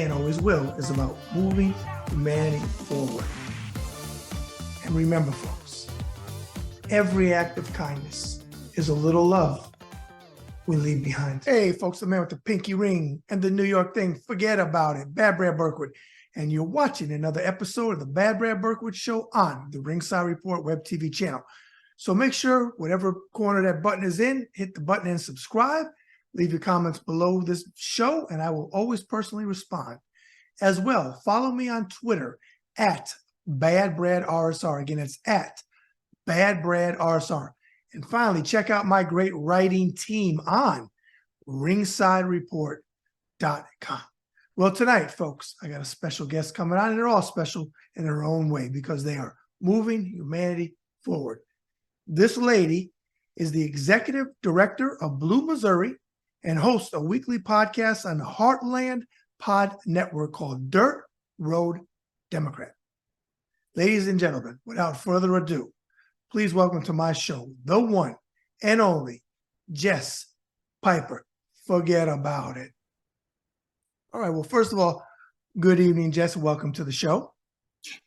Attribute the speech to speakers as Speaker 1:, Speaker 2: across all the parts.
Speaker 1: and always will, is about moving humanity forward. And remember, folks, every act of kindness is a little love we leave behind. Hey, folks, the man with the pinky ring and the New York thing, forget about it. Bad Brad Berkwitt. And you're watching another episode of the Bad Brad Berkwitt Show on the Ringside Report web TV channel. So make sure whatever corner that button is in, hit the button and subscribe. Leave your comments below this show, and I will always personally respond. As well, follow me on Twitter at BadBradRSR. Again, it's at BadBradRSR. And finally, check out my great writing team on ringsidereport.com. Well, tonight, folks, I got a special guest coming on, and they're all special in their own way because they are moving humanity forward. This lady is the executive director of Blue Missouri and hosts a weekly podcast on the Heartland Pod Network called Dirt Road Democrat. Ladies and gentlemen, without further ado, please welcome to my show, the one and only Jess Piper. Forget about it. All right, well, first of all, good evening, Jess. Welcome to the show.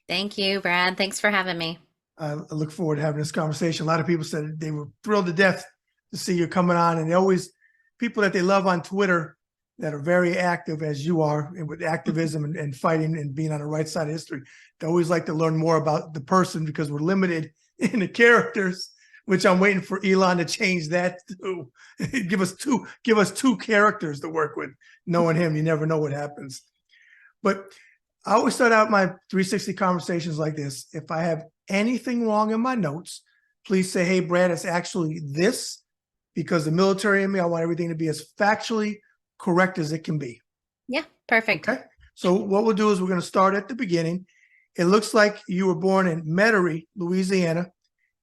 Speaker 2: Thank you, Brad. Thanks for having me.
Speaker 1: I look forward to having this conversation. A lot of people said they were thrilled to death to see you coming on, and they always, people that they love on Twitter that are very active as you are and with activism and fighting and being on the right side of history, they always like to learn more about the person because we're limited in the characters, which I'm waiting for Elon to change that to give us two characters to work with. Knowing him, you never know what happens. But I always start out my 360 conversations like this. If I have anything wrong in my notes, please say, hey, Brad, it's actually this, because the military in me, I want everything to be as factually correct as it can be.
Speaker 2: Yeah, perfect.
Speaker 1: Okay. So what we'll do is we're going to start at the beginning. It looks like you were born in Metairie, Louisiana,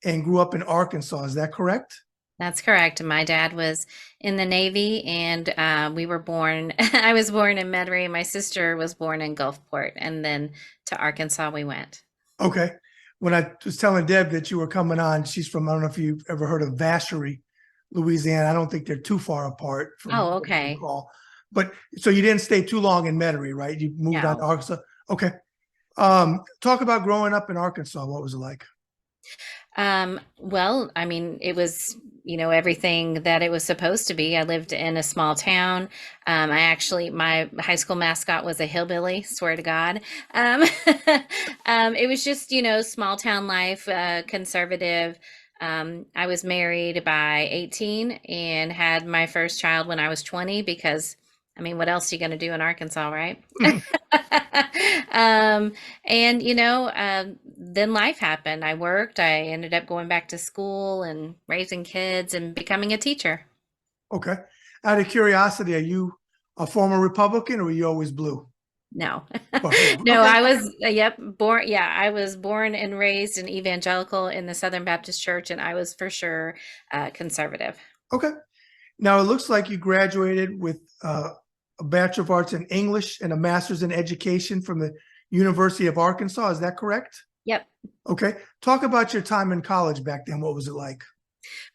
Speaker 1: and grew up in Arkansas. Is that correct?
Speaker 2: That's correct. My dad was in the Navy, and we were born, I was born in Metairie, and my sister was born in Gulfport, and then to Arkansas we went.
Speaker 1: Okay. When I was telling Deb that you were coming on, she's from, I don't know if you've ever heard of Vacherie, Louisiana. I don't think they're too far apart.
Speaker 2: Oh, okay.
Speaker 1: But so you didn't stay too long in Metairie, right? You moved on to Arkansas. Okay. Talk about growing up in Arkansas. What was it like?
Speaker 2: Well, I mean, it was, everything that it was supposed to be. I lived in a small town. My high school mascot was a hillbilly, swear to God. It was just, small town life, conservative. I was married by 18 and had my first child when I was 20 because, what else are you going to do in Arkansas, right? Then life happened. I worked. I ended up going back to school and raising kids and becoming a teacher.
Speaker 1: Okay. Out of curiosity, are you a former Republican or were you always blue?
Speaker 2: No,
Speaker 1: no,
Speaker 2: okay. I was, born. Yeah, I was born and raised an evangelical in the Southern Baptist Church, and I was for sure conservative.
Speaker 1: Okay. Now it looks like you graduated with a Bachelor of Arts in English and a Master's in Education from the University of Arkansas. Is that correct?
Speaker 2: Yep.
Speaker 1: Okay. Talk about your time in college back then. What was it like?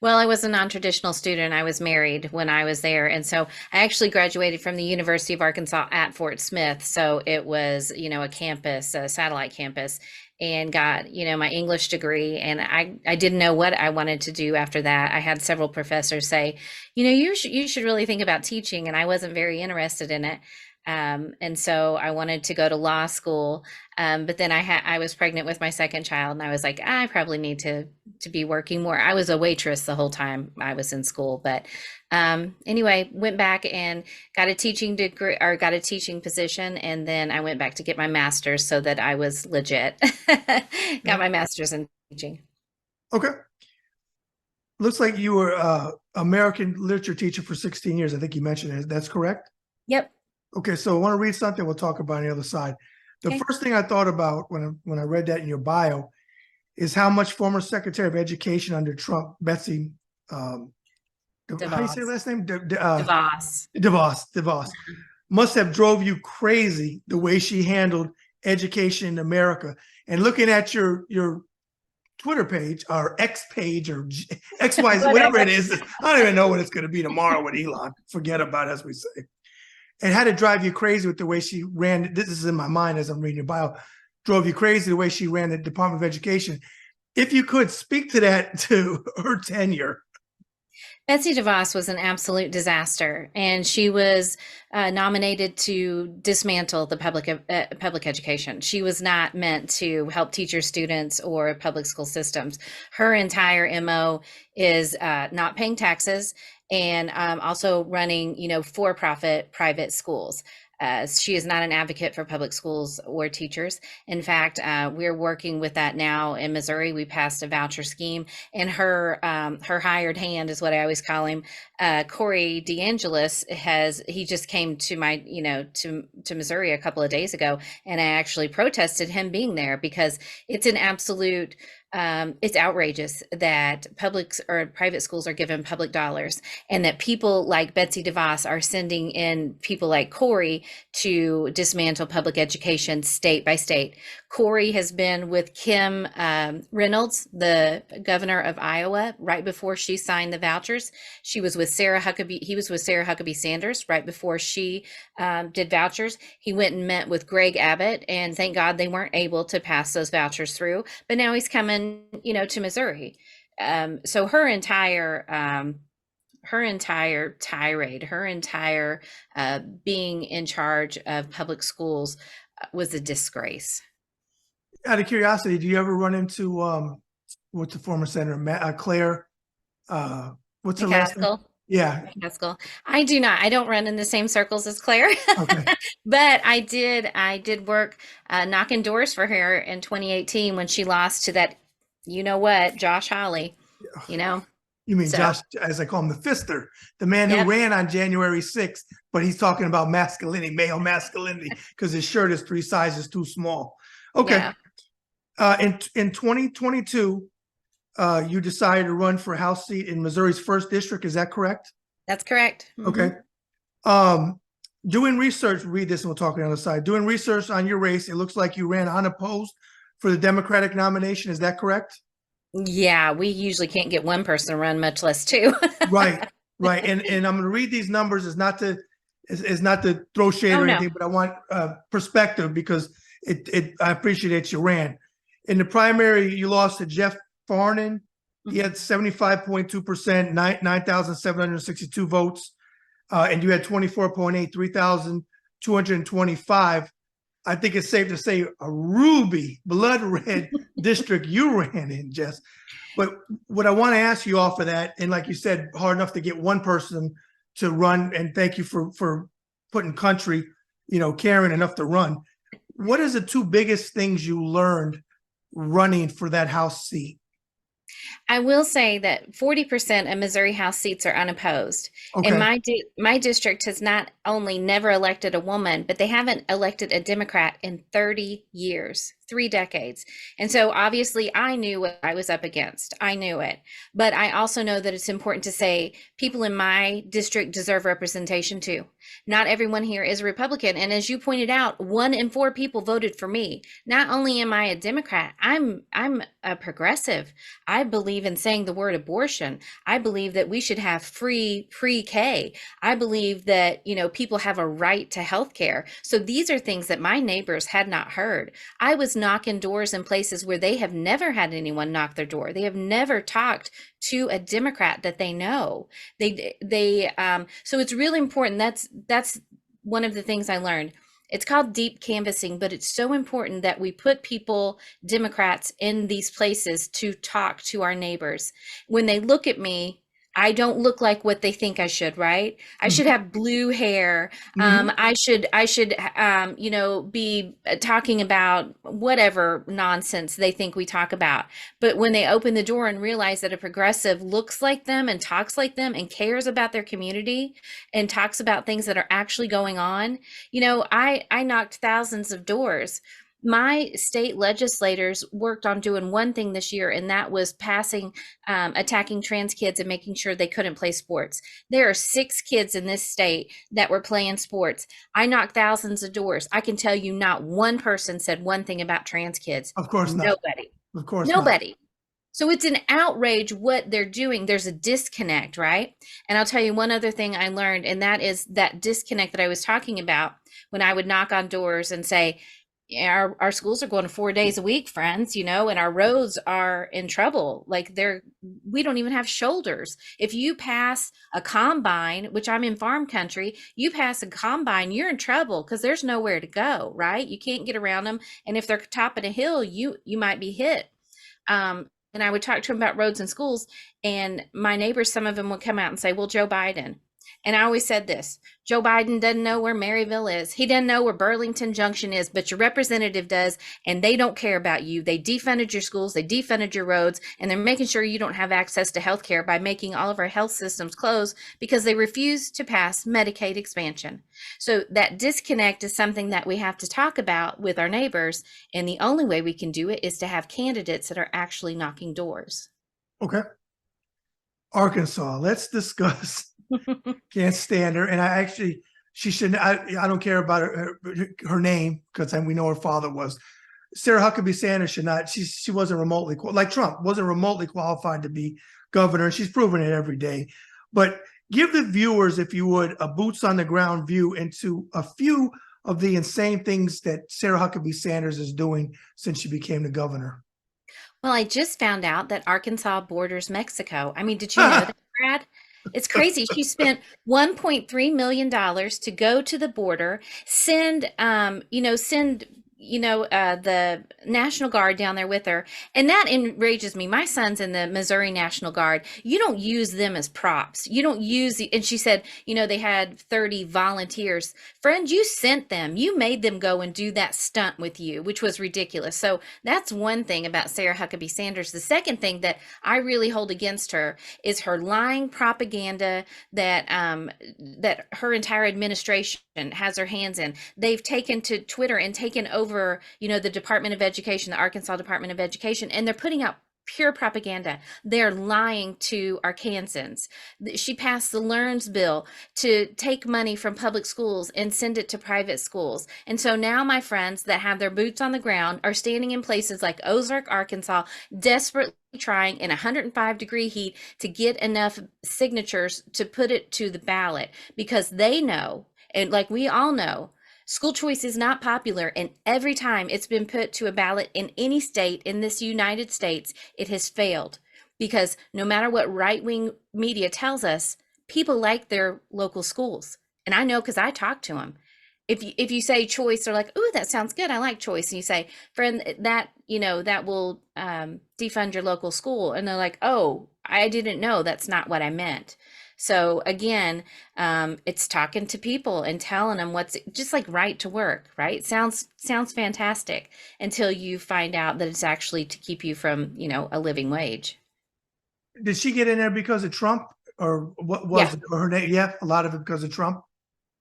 Speaker 2: Well, I was a non-traditional student. I was married when I was there. And so I actually graduated from the University of Arkansas at Fort Smith. So it was, a campus, a satellite campus, and got, my English degree. And I didn't know what I wanted to do after that. I had several professors say, you should really think about teaching. And I wasn't very interested in it. And so I wanted to go to law school. But then I was pregnant with my second child, and I was like, I probably need to be working more. I was a waitress the whole time I was in school, but, anyway, went back and got a teaching degree or got a teaching position. And then I went back to get my master's so that I was legit. Got my master's in teaching.
Speaker 1: Okay. Looks like you were American literature teacher for 16 years. I think you mentioned it. That's correct?
Speaker 2: Yep.
Speaker 1: Okay, so I want to read something. We'll talk about on the other side. The first thing I thought about when I read that in your bio is how much former Secretary of Education under Trump, Betsy, how do you say her last name? DeVos must have drove you crazy the way she handled education in America. And looking at your Twitter page or X page or XYZ, whatever it is, I don't even know what it's going to be tomorrow with Elon. Forget about it, as we say. it had to drive you crazy with the way she ran. This is in my mind as I'm reading your bio. Drove you crazy the way she ran the Department of Education. If you could speak to that, to her tenure.
Speaker 2: Betsy DeVos was an absolute disaster, and she was nominated to dismantle the public education. She was not meant to help teachers, students, or public school systems. Her entire MO is not paying taxes and also running, for-profit private schools. She is not an advocate for public schools or teachers. In fact, we're working with that now in Missouri. We passed a voucher scheme, and her hired hand is what I always call him. Corey DeAngelis he just came to my, to Missouri a couple of days ago, and I actually protested him being there because it's an absolute it's outrageous that public or private schools are given public dollars, and that people like Betsy DeVos are sending in people like Corey to dismantle public education state by state. Corey has been with Kim Reynolds, the governor of Iowa, right before she signed the vouchers. She was with Sarah Huckabee. He was with Sarah Huckabee Sanders right before she did vouchers. He went and met with Greg Abbott, and thank God they weren't able to pass those vouchers through. But now he's coming, to Missouri. So her entire tirade, her entire being in charge of public schools was a disgrace.
Speaker 1: Out of curiosity, do you ever run into what's the former senator, Claire? What's her last name? Yeah,
Speaker 2: McCaskill. I do not. I don't run in the same circles as Claire.
Speaker 1: okay.
Speaker 2: But I did work knocking doors for her in 2018 when she lost to that, Josh Hawley.
Speaker 1: You mean
Speaker 2: So,
Speaker 1: Josh, as I call him, the Fister, the man who
Speaker 2: yep.
Speaker 1: ran on January 6th, but he's talking about masculinity, male masculinity, because his shirt is 3 sizes too small. Okay.
Speaker 2: Yeah.
Speaker 1: In 2022, you decided to run for a House seat in Missouri's 1st district. Is that correct?
Speaker 2: That's correct.
Speaker 1: Okay. Doing research, read this and we'll talk on the other side. Doing research on your race, it looks like you ran unopposed for the Democratic nomination. Is that correct?
Speaker 2: Yeah, we usually can't get one person to run, much less two.
Speaker 1: Right. And I'm going to read these numbers. Is not to throw shade or anything, but I want perspective because I appreciate that you ran. In the primary, you lost to Jeff Farnan. He had 75.2%, 9,762 votes. And you had 24.8, 3,225. I think it's safe to say a ruby, blood red district you ran in, Jess. But what I want to ask you off of that, and like you said, hard enough to get one person to run, and thank you for putting country, caring enough to run. What is the 2 biggest things you learned running for that House seat?
Speaker 2: I will say that 40% of Missouri House seats are unopposed.
Speaker 1: Okay.
Speaker 2: And my district has not only never elected a woman, but they haven't elected a Democrat in 30 years, 3 decades. And so obviously I knew what I was up against. I knew it. But I also know that it's important to say people in my district deserve representation too. Not everyone here is a Republican. And as you pointed out, 1 in 4 people voted for me. Not only am I a Democrat, I'm a progressive. I believe in saying the word abortion. I believe that we should have free pre-K. I believe that, people have a right to health care. So these are things that my neighbors had not heard. I was knocking doors in places where they have never had anyone knock their door. They have never talked to a Democrat that they know. So it's really important. That's one of the things I learned. It's called deep canvassing, but it's so important that we put people, Democrats, in these places to talk to our neighbors. When they look at me, I don't look like what they think I should, right? I should have blue hair. I should, be talking about whatever nonsense they think we talk about. But when they open the door and realize that a progressive looks like them and talks like them and cares about their community and talks about things that are actually going on, I knocked thousands of doors. My state legislators worked on doing one thing this year, and that was attacking trans kids and making sure they couldn't play sports. There are 6 kids in this state that were playing sports. I knocked thousands of doors. I can tell you not one person said one thing about trans kids.
Speaker 1: Of course not.
Speaker 2: Nobody.
Speaker 1: Of course
Speaker 2: Nobody.
Speaker 1: not.
Speaker 2: So it's an outrage what they're doing. There's a disconnect, right? And I'll tell you one other thing I learned, and that is that disconnect that I was talking about when I would knock on doors and say, "Yeah, our schools are going to 4 days a week, friends, and our roads are in trouble. Like we don't even have shoulders. If you pass a combine, which I'm in farm country, you pass a combine, you're in trouble because there's nowhere to go, right? You can't get around them. And if they're topping a hill, you might be hit. And I would talk to him about roads and schools, and my neighbors, some of them would come out and say, well, Joe Biden. And I always said this: Joe Biden doesn't know where Maryville is. He doesn't know where Burlington Junction is, but your representative does, and they don't care about you. They defunded your schools, they defunded your roads, and they're making sure you don't have access to health care by making all of our health systems close because they refuse to pass Medicaid expansion. So that disconnect is something that we have to talk about with our neighbors, and the only way we can do it is to have candidates that are actually knocking doors.
Speaker 1: Okay. Arkansas, let's discuss. Can't stand her. And she shouldn't, I don't care about her name because we know her father was. Sarah Huckabee Sanders should not, she wasn't remotely, like Trump, wasn't remotely qualified to be governor. She's proven it every day. But give the viewers, if you would, a boots on the ground view into a few of the insane things that Sarah Huckabee Sanders is doing since she became the governor.
Speaker 2: Well, I just found out that Arkansas borders Mexico. I mean, did you know that, Brad? It's crazy. She spent $1.3 million to go to the border, send the National Guard down there with her. And that enrages me. My son's in the Missouri National Guard. You don't use them as props. You don't and she said, they had 30 volunteers. Friend, you sent them. You made them go and do that stunt with you, which was ridiculous. So that's one thing about Sarah Huckabee Sanders. The second thing that I really hold against her is her lying propaganda that her entire administration has her hands in. They've taken to Twitter and taken over, the Department of Education, the Arkansas Department of Education, and they're putting out pure propaganda. They're lying to Arkansans. She passed the Learns bill to take money from public schools and send it to private schools. And so now my friends that have their boots on the ground are standing in places like Ozark, Arkansas, desperately trying in 105-degree heat to get enough signatures to put it to the ballot because they know, and like we all know, school choice is not popular, and every time it's been put to a ballot in any state in this United States, it has failed. Because no matter what right-wing media tells us, people like their local schools. And I know because I talk to them. If you say choice, they're like, ooh, that sounds good. I like choice. And you say, friend, that will defund your local school. And they're like, oh, I didn't know. That's not what I meant. So again, it's talking to people and telling them what's just like right to work, right? Sounds fantastic until you find out that it's actually to keep you from, a living wage.
Speaker 1: Did she get in there because of Trump, or what was it? Or her name? Yeah, a lot of it because of Trump.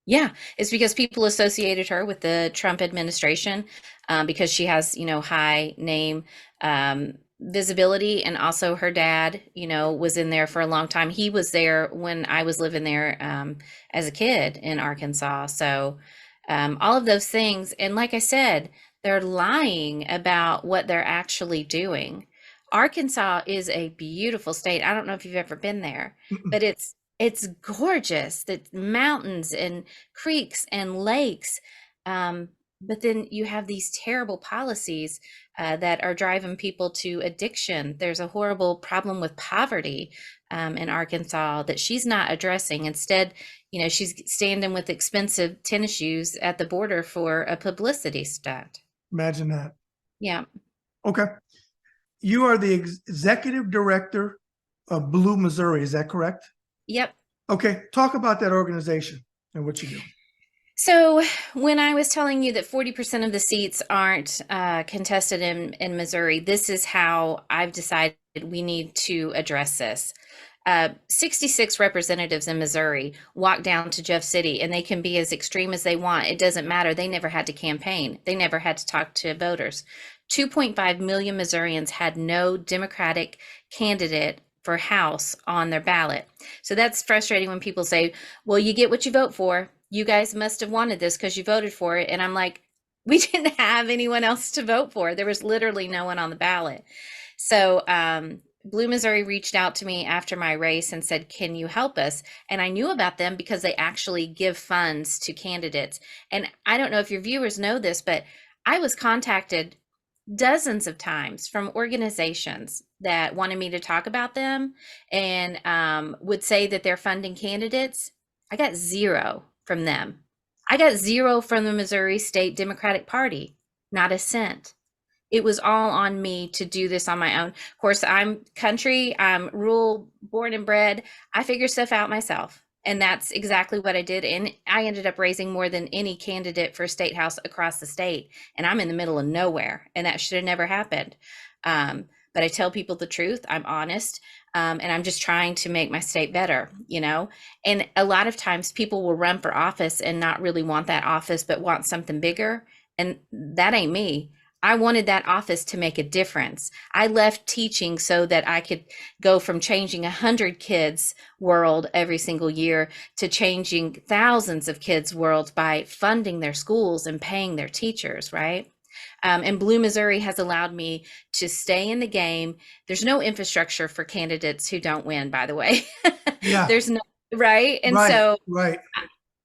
Speaker 2: Yeah, it's because people associated her with the Trump administration because she has, high name visibility, and also her dad, was in there for a long time. He was there when I was living there as a kid in Arkansas. So all of those things, and like I said, they're lying about what they're actually doing. Arkansas is a beautiful state. I don't know if you've ever been there, but it's gorgeous. The mountains and creeks and lakes. But then you have these terrible policies that are driving people to addiction. There's a horrible problem with poverty in Arkansas that she's not addressing. Instead, she's standing with expensive tennis shoes at the border for a publicity stunt.
Speaker 1: Imagine that.
Speaker 2: Yeah.
Speaker 1: Okay. You are the executive director of Blue Missouri. Is that correct?
Speaker 2: Yep.
Speaker 1: Okay. Talk about that organization and what you do.
Speaker 2: So when I was telling you that 40% of the seats aren't contested in Missouri, this is how I've decided we need to address this. 66 representatives in Missouri walk down to Jeff City, and they can be as extreme as they want. It doesn't matter. They never had to campaign. They never had to talk to voters. 2.5 million Missourians had no Democratic candidate for House on their ballot. So that's frustrating when people say, well, you get what you vote for. You guys must have wanted this because you voted for it. And I'm like, we didn't have anyone else to vote for. There was literally no one on the ballot. So, Blue Missouri reached out to me after my race and said, "Can you help us?" And I knew about them because they actually give funds to candidates. And I don't know if your viewers know this, but I was contacted dozens of times from organizations that wanted me to talk about them and would say that they're funding candidates. I got zero from them. I got zero from the Missouri State Democratic Party, not a cent. It was all on me to do this on my own. Of course, I'm country, I'm rural, born and bred. I figure stuff out myself. And that's exactly what I did. And I ended up raising more than any candidate for state house across the state. And I'm in the middle of nowhere. And that should have never happened. But I tell people the truth. I'm honest. And I'm just trying to make my state better, you know? And a lot of times people will run for office and not really want that office, but want something bigger. And that ain't me. I wanted that office to make a difference. I left teaching so that I could go from changing 100 kids' world every single year to changing thousands of kids' worlds by funding their schools and paying their teachers, right? And Blue Missouri has allowed me to stay in the game. There's no infrastructure for candidates who don't win, by the way.
Speaker 1: Yeah,
Speaker 2: There's no, right? And
Speaker 1: right,
Speaker 2: so
Speaker 1: right.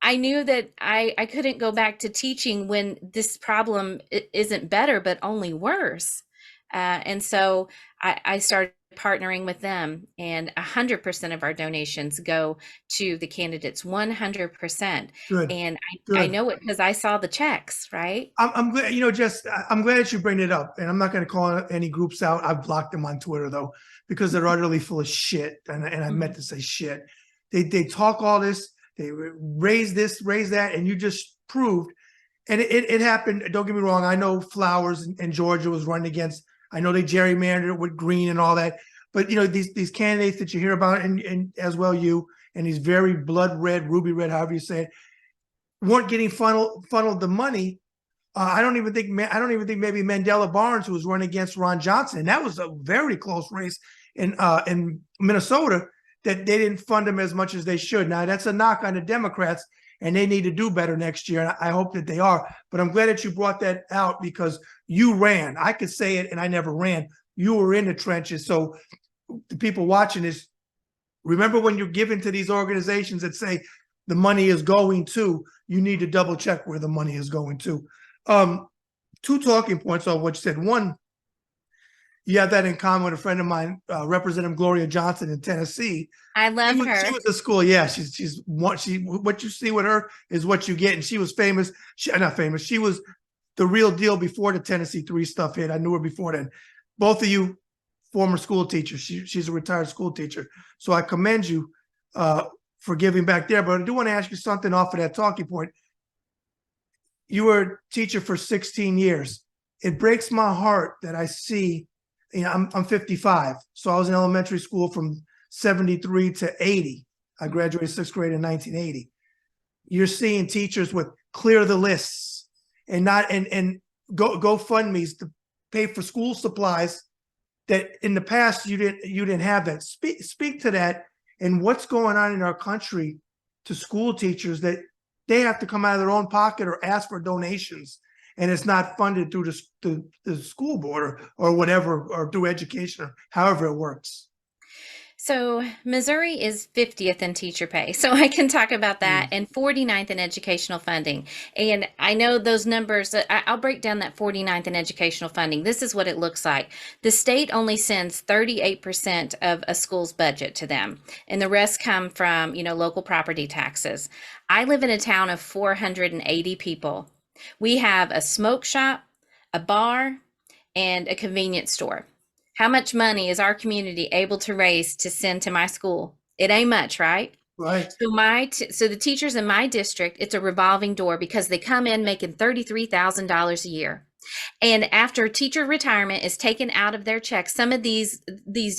Speaker 2: I knew that I couldn't go back to teaching when this problem isn't better, but only worse. And so I started partnering with them, and 100% of our donations go to the candidates, 100%.
Speaker 1: Good,
Speaker 2: And I
Speaker 1: good.
Speaker 2: know it because I saw the checks, right?
Speaker 1: I'm glad, Jess, I'm glad that you bring it up. And I'm not going to call any groups out. I've blocked them on Twitter, though, because they're utterly full of shit. And I meant
Speaker 2: Mhm.
Speaker 1: to say shit. They talk all this, they raise this, raise that, and you just proved. And it happened. Don't get me wrong. I know Flowers and Georgia was running against. I know they gerrymandered it with Green and all that. But these candidates that you hear about, and as well you, and these very blood red, ruby red, however you say it, weren't getting funneled the money. I don't even think maybe Mandela Barnes, who was running against Ron Johnson, and that was a very close race in Minnesota, that they didn't fund them as much as they should. Now that's a knock on the Democrats, and they need to do better next year. And I hope that they are. But I'm glad that you brought that out, because you ran. I could say it, and I never ran. You were in the trenches. So the people watching this, remember when you're giving to these organizations that say the money is going to, you need to double check where the money is going to. Two talking points on what you said. One, you have that in common with a friend of mine, Representative Gloria Johnson in Tennessee.
Speaker 2: I love
Speaker 1: She
Speaker 2: her.
Speaker 1: was at school. Yeah, she's what you see with her is what you get. And she was famous. Not famous. She was the real deal before the Tennessee 3 stuff hit. I knew her before then. Both of you former school teachers. She's a retired school teacher. So I commend you for giving back there. But I do want to ask you something off of that talking point. You were a teacher for 16 years. It breaks my heart that I see, I'm 55. So I was in elementary school from 73 to 80. I graduated 6th grade in 1980. You're seeing teachers with clear the lists and not and GoFundMe's to pay for school supplies that in the past you didn't have that. Speak to that and what's going on in our country to school teachers, that they have to come out of their own pocket or ask for donations, and it's not funded through the school board or whatever, or through education, or however it works.
Speaker 2: So Missouri is 50th in teacher pay. So I can talk about that, and 49th in educational funding. And I know those numbers, I'll break down that 49th in educational funding. This is what it looks like. The state only sends 38% of a school's budget to them, and the rest come from, local property taxes. I live in a town of 480 people. We have a smoke shop, a bar, and a convenience store. How much money is our community able to raise to send to my school? It ain't much, right?
Speaker 1: Right.
Speaker 2: So the teachers in my district, it's a revolving door because they come in making $33,000 a year. And after teacher retirement is taken out of their check, some of these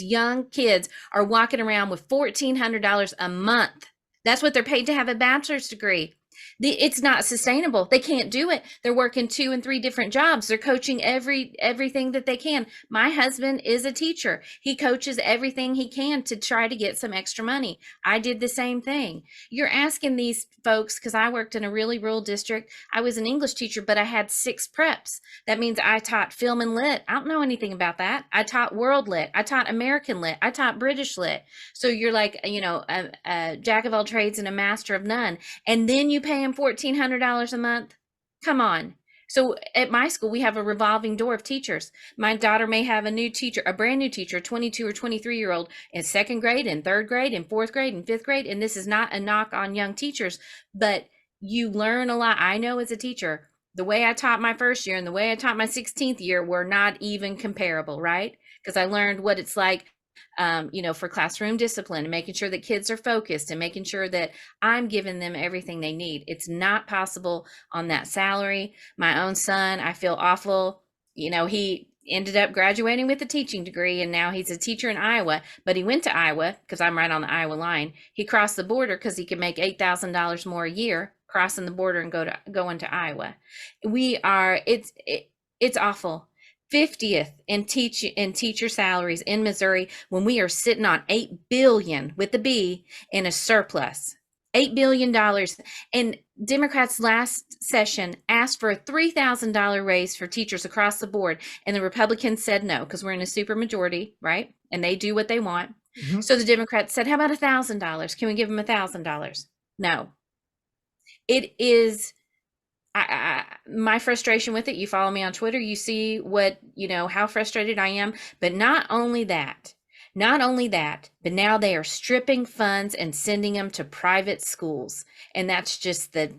Speaker 2: young kids are walking around with $1,400 a month. That's what they're paid to have a bachelor's degree. It's not sustainable. They can't do it. They're working 2 and 3 different jobs. They're coaching everything that they can. My husband is a teacher. He coaches everything he can to try to get some extra money. I did the same thing. You're asking these folks, because I worked in a really rural district. I was an English teacher, but I had 6 preps. That means I taught film and lit. I don't know anything about that. I taught world lit. I taught American lit. I taught British lit. So you're like, a jack of all trades and a master of none, and then you pay them $1,400 a month. Come on. So at my school, we have a revolving door of teachers. My daughter may have a new teacher, a brand new teacher, 22 or 23-year-old in second grade and third grade and fourth grade and fifth grade. And this is not a knock on young teachers, but you learn a lot. I know as a teacher, the way I taught my first year and the way I taught my 16th year were not even comparable, right? Because I learned what it's like, for classroom discipline and making sure that kids are focused and making sure that I'm giving them everything they need. It's not possible on that salary. My own son, I feel awful. He ended up graduating with a teaching degree and now he's a teacher in Iowa, but he went to Iowa because I'm right on the Iowa line. He crossed the border because he could make $8,000 more a year crossing the border and going to Iowa. It's awful. 50th in teacher salaries in Missouri when we are sitting on 8 billion with the B in a surplus. $8 billion. And Democrats last session asked for a $3,000 raise for teachers across the board. And the Republicans said no, because we're in a super majority, right? And they do what they want. Mm-hmm. So the Democrats said, how about $1,000? Can we give them $1,000? No. It is my frustration with it. You follow me on Twitter, you see how frustrated I am. But not only that, but now they are stripping funds and sending them to private schools. And that's just the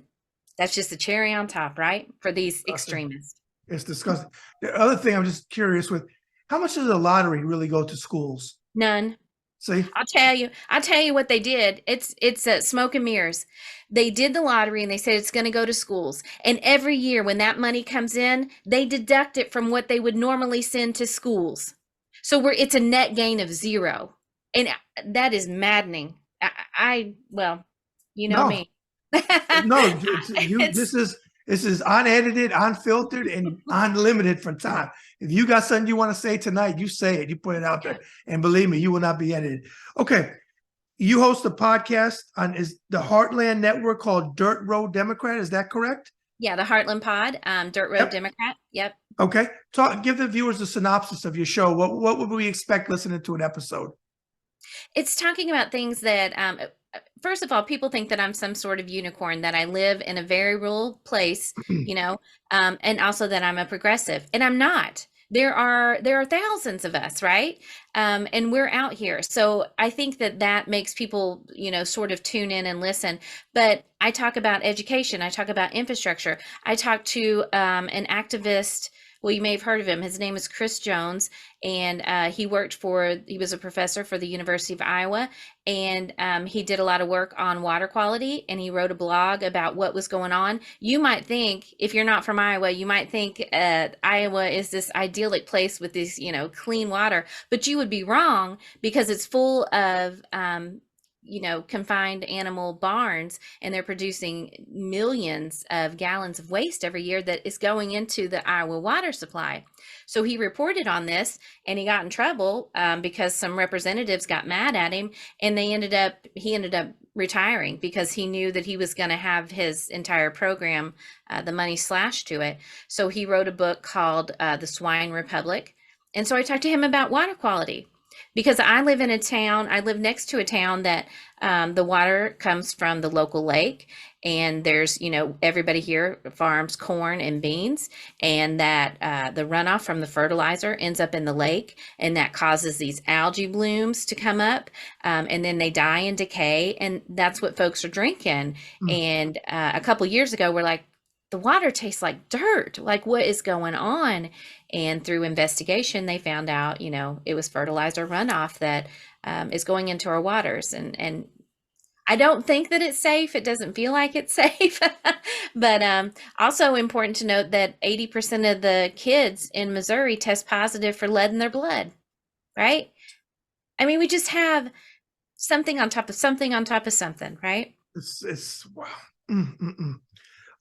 Speaker 2: cherry on top, right? For these extremists.
Speaker 1: It's disgusting. The other thing I'm just curious with, how much does the lottery really go to schools?
Speaker 2: None.
Speaker 1: See?
Speaker 2: I'll tell you what they did. It's smoke and mirrors. They did the lottery and they said it's going to go to schools. And every year when that money comes in, they deduct it from what they would normally send to schools. So it's a net gain of 0. And that is maddening. Well, you know me.
Speaker 1: No, this is unedited, unfiltered, and unlimited for time. If you got something you want to say tonight, you say it. You put it out there. And believe me, you will not be edited. Okay. You host a podcast on the Heartland Network called Dirt Road Democrat. Is that correct?
Speaker 2: Yeah, the Heartland Pod, Dirt Road Democrat. Yep. Okay.
Speaker 1: Give the viewers a synopsis of your show. What would we expect listening to an episode?
Speaker 2: It's talking about things that, first of all, people think that I'm some sort of unicorn, that I live in a very rural place, and also that I'm a progressive, and I'm not. There are thousands of us, right? And we're out here. So I think that makes people, sort of tune in and listen. But I talk about education. I talk about infrastructure. I talk to an activist. Well, you may have heard of him. His name is Chris Jones, and he was a professor for the University of Iowa, and he did a lot of work on water quality, and he wrote a blog about what was going on. You might think, if you're not from Iowa, you might think Iowa is this idyllic place with this, clean water, but you would be wrong, because it's full of confined animal barns, and they're producing millions of gallons of waste every year that is going into the Iowa water supply. So he reported on this, and he got in trouble because some representatives got mad at him, and he ended up retiring because he knew that he was going to have his entire program, the money slashed to it. So he wrote a book called The Swine Republic. And so I talked to him about water quality, because I live next to a town that the water comes from the local lake, and there's, everybody here farms corn and beans, and that the runoff from the fertilizer ends up in the lake, and that causes these algae blooms to come up, and then they die and decay, and that's what folks are drinking. And a couple years ago, we're like, the water tastes like dirt. Like, what is going on? And through investigation, they found out, it was fertilizer runoff that is going into our waters. And I don't think that it's safe. It doesn't feel like it's safe. But also important to note that 80% of the kids in Missouri test positive for lead in their blood, right? I mean, we just have something on top of something on top of something, right?
Speaker 1: It's wow. Mm-mm-mm.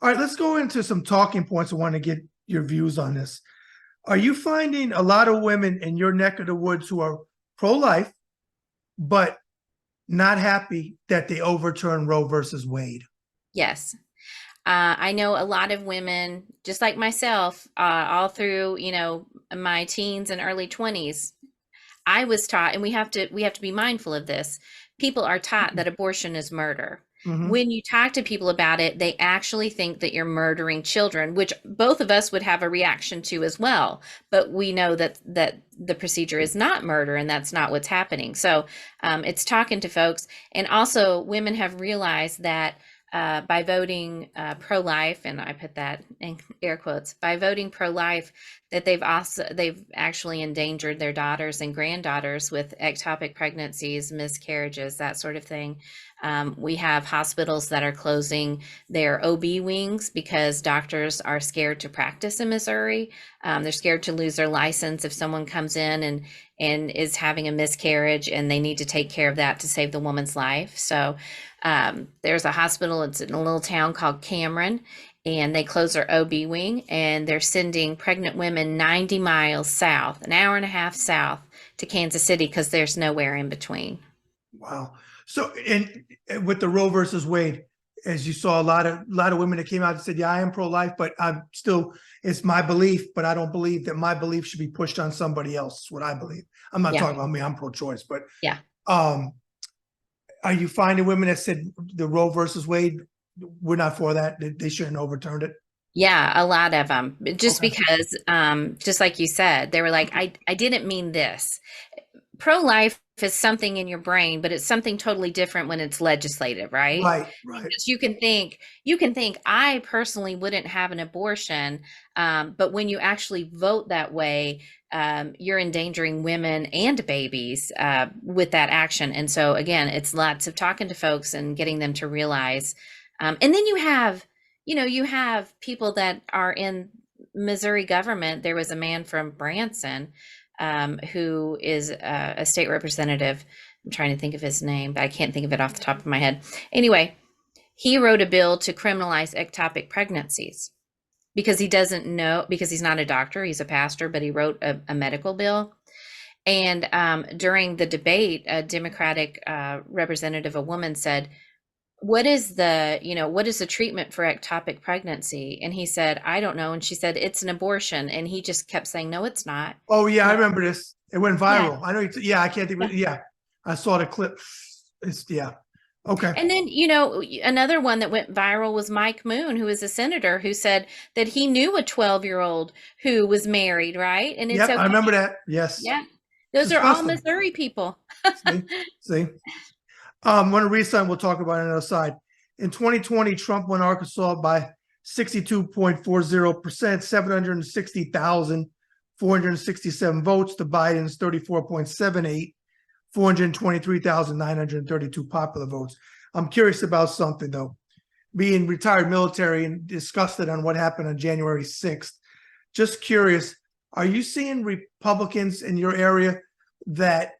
Speaker 1: All right, let's go into some talking points. I want to get your views on this. Are you finding a lot of women in your neck of the woods who are pro-life, but not happy that they overturned Roe versus Wade?
Speaker 2: Yes. I know a lot of women, just like myself, all through, my teens and early 20s. I was taught, and we have to be mindful of this. People are taught that abortion is murder.
Speaker 1: Mm-hmm.
Speaker 2: When you talk to people about it, they actually think that you're murdering children, which both of us would have a reaction to as well. But we know that the procedure is not murder, and that's not what's happening. So it's talking to folks, and also women have realized that by voting pro-life, and I put that in air quotes, by voting pro-life, that they've actually endangered their daughters and granddaughters with ectopic pregnancies, miscarriages, that sort of thing. We have hospitals that are closing their OB wings because doctors are scared to practice in Missouri. They're scared to lose their license if someone comes in and is having a miscarriage, and they need to take care of that to save the woman's life. So there's a hospital, it's in a little town called Cameron, and they close their OB wing, and they're sending pregnant women 90 miles south, an hour and a half south to Kansas City, because there's nowhere in between.
Speaker 1: Wow. So, and with the Roe versus Wade, as you saw, a lot of women that came out and said, "Yeah, I am pro-life, but I'm still, it's my belief, but I don't believe that my belief should be pushed on somebody else." Is what I believe. I'm not
Speaker 2: Yeah,
Speaker 1: talking about me. I'm pro-choice, but
Speaker 2: yeah.
Speaker 1: um, are you finding women that said the Roe versus Wade, we're not for that? They shouldn't overturn it.
Speaker 2: Yeah, a lot of them. Just
Speaker 1: Okay.
Speaker 2: because, just like you said, they were like, I didn't mean this. Pro-life is something in your brain, but it's something totally different when it's legislative, right?
Speaker 1: Right. Right.
Speaker 2: Because you can think, I personally wouldn't have an abortion, but when you actually vote that way, you're endangering women and babies with that action. And so again, it's lots of talking to folks and getting them to realize. And then you have people that are in Missouri government. There was a man from Branson who is a state representative. I'm trying to think of his name, but I can't think of it off the top of my head. Anyway, he wrote a bill to criminalize ectopic pregnancies because he doesn't know, because he's not a doctor, he's a pastor, but he wrote a medical bill. And during the debate, a Democratic representative, a woman, said, what is the treatment for ectopic pregnancy? And he said, I don't know. And she said, it's an abortion. And he just kept saying, no, it's not.
Speaker 1: Oh yeah, I
Speaker 2: No.
Speaker 1: remember this. It went
Speaker 2: Yeah.
Speaker 1: viral. I know. Yeah, I can't think. Yeah, I saw the clip. It's yeah. Okay.
Speaker 2: And then, another one that went viral was Mike Moon, who is a senator, who said that he knew a 12-year-old who was married, right? And it's
Speaker 1: Yep, I
Speaker 2: okay.
Speaker 1: remember that. Yes,
Speaker 2: Yeah.
Speaker 1: it's
Speaker 2: Those are all
Speaker 1: disgusting.
Speaker 2: Missouri people.
Speaker 1: See, see. Want to read something? We'll talk about it on the other side. In 2020, Trump won Arkansas by 62.40%, 760,467 votes to Biden's 34.78, 423,932 popular votes. I'm curious about something though. Being retired military and disgusted on what happened on January 6th, just curious, are you seeing Republicans in your area that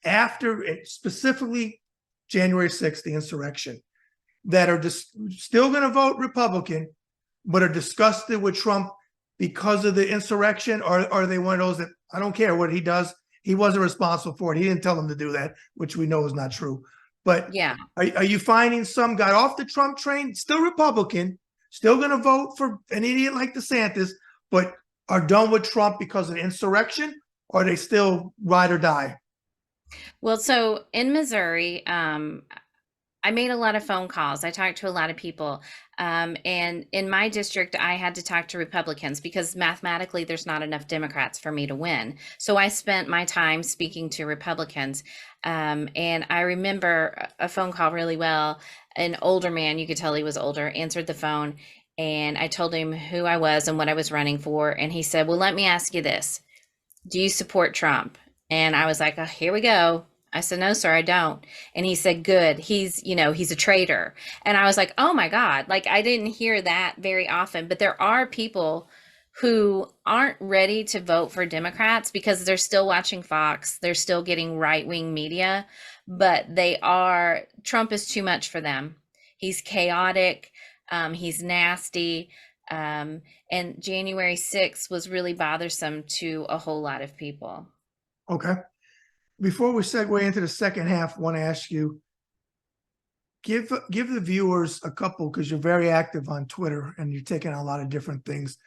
Speaker 1: after specifically January 6th, the insurrection, that are just still going to vote Republican, but are disgusted with Trump because of the insurrection? Or are they one of those that I don't care what he does? He wasn't responsible for it. He didn't tell them to do that, which we know is not true. But
Speaker 2: Yeah.
Speaker 1: are you finding some got off the Trump train, still Republican, still going to vote for an idiot like DeSantis, but are done with Trump because of the insurrection? Or are they still ride or die?
Speaker 2: Well, so in Missouri, I made a lot of phone calls. I talked to a lot of people. And in my district, I had to talk to Republicans because mathematically there's not enough Democrats for me to win. So I spent my time speaking to Republicans. And I remember a phone call really well. An older man, you could tell he was older, answered the phone. And I told him who I was and what I was running for. And he said, well, let me ask you this. Do you support Trump? And I was like, oh, here we go. I said, no, sir, I don't. And he said, good. He's a traitor. And I was like, oh my God, like I didn't hear that very often. But there are people who aren't ready to vote for Democrats because they're still watching Fox. They're still getting right-wing media, but Trump is too much for them. He's chaotic. He's nasty. And January 6th was really bothersome to a whole lot of people.
Speaker 1: Okay. Before we segue into the second half, I want to ask you, give the viewers a couple, because you're very active on Twitter and you're taking on a lot of different things.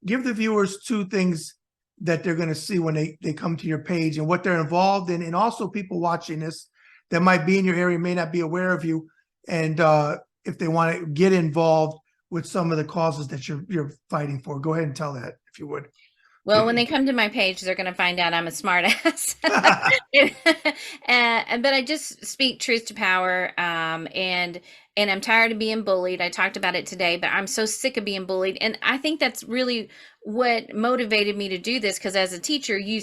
Speaker 1: Give the viewers two things that they're going to see when they come to your page and what they're involved in, and also people watching this that might be in your area may not be aware of you, and if they want to get involved with some of the causes that you're fighting for. Go ahead and tell that, if you would.
Speaker 2: Well, when they come to my page, they're going to find out I'm a smart ass. But I just speak truth to power. And I'm tired of being bullied. I talked about it today, but I'm so sick of being bullied. And I think that's really what motivated me to do this, because as a teacher, you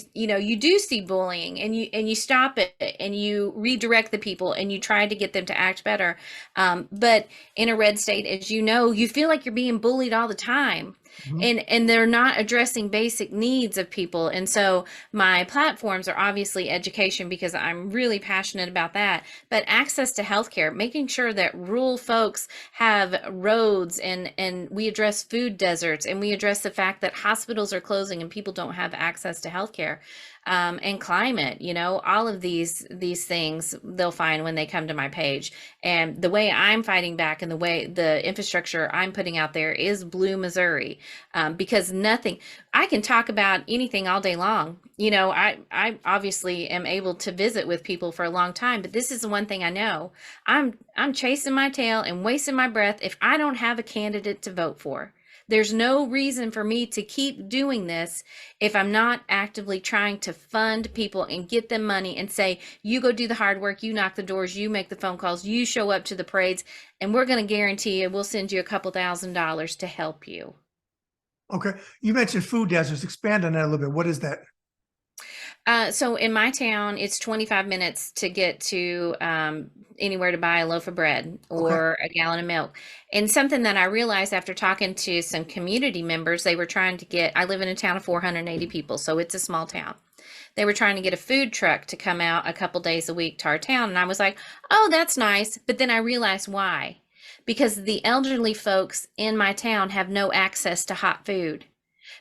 Speaker 2: do see bullying, and you stop it, and you redirect the people, and you try to get them to act better. But in a red state, as you know, you feel like you're being bullied all the time.
Speaker 1: Mhm.
Speaker 2: And they're not addressing basic needs of people. And so my platforms are obviously education, because I'm really passionate about that, but access to healthcare, making sure that rural folks have roads, and we address food deserts, and we address the fact that hospitals are closing and people don't have access to healthcare. And climate, all of these things they'll find when they come to my page. And the way I'm fighting back, and the way the infrastructure I'm putting out there, is blue Missouri. Because nothing, I can talk about anything all day long. I obviously am able to visit with people for a long time, but this is the one thing I know. I'm chasing my tail and wasting my breath if I don't have a candidate to vote for. There's no reason for me to keep doing this if I'm not actively trying to fund people and get them money and say, you go do the hard work, you knock the doors, you make the phone calls, you show up to the parades, and we're going to guarantee you we'll send you a couple $1,000s to help you.
Speaker 1: Okay. You mentioned food deserts. Expand on that a little bit. What is that?
Speaker 2: So in my town, it's 25 minutes to get to anywhere to buy a loaf of bread
Speaker 1: Okay.
Speaker 2: or a gallon of milk. And something that I realized after talking to some community members, they were trying to get, I live in a town of 480 people, so it's a small town. They were trying to get a food truck to come out a couple days a week to our town. And I was like, oh, that's nice. But then I realized why. Because the elderly folks in my town have no access to hot food,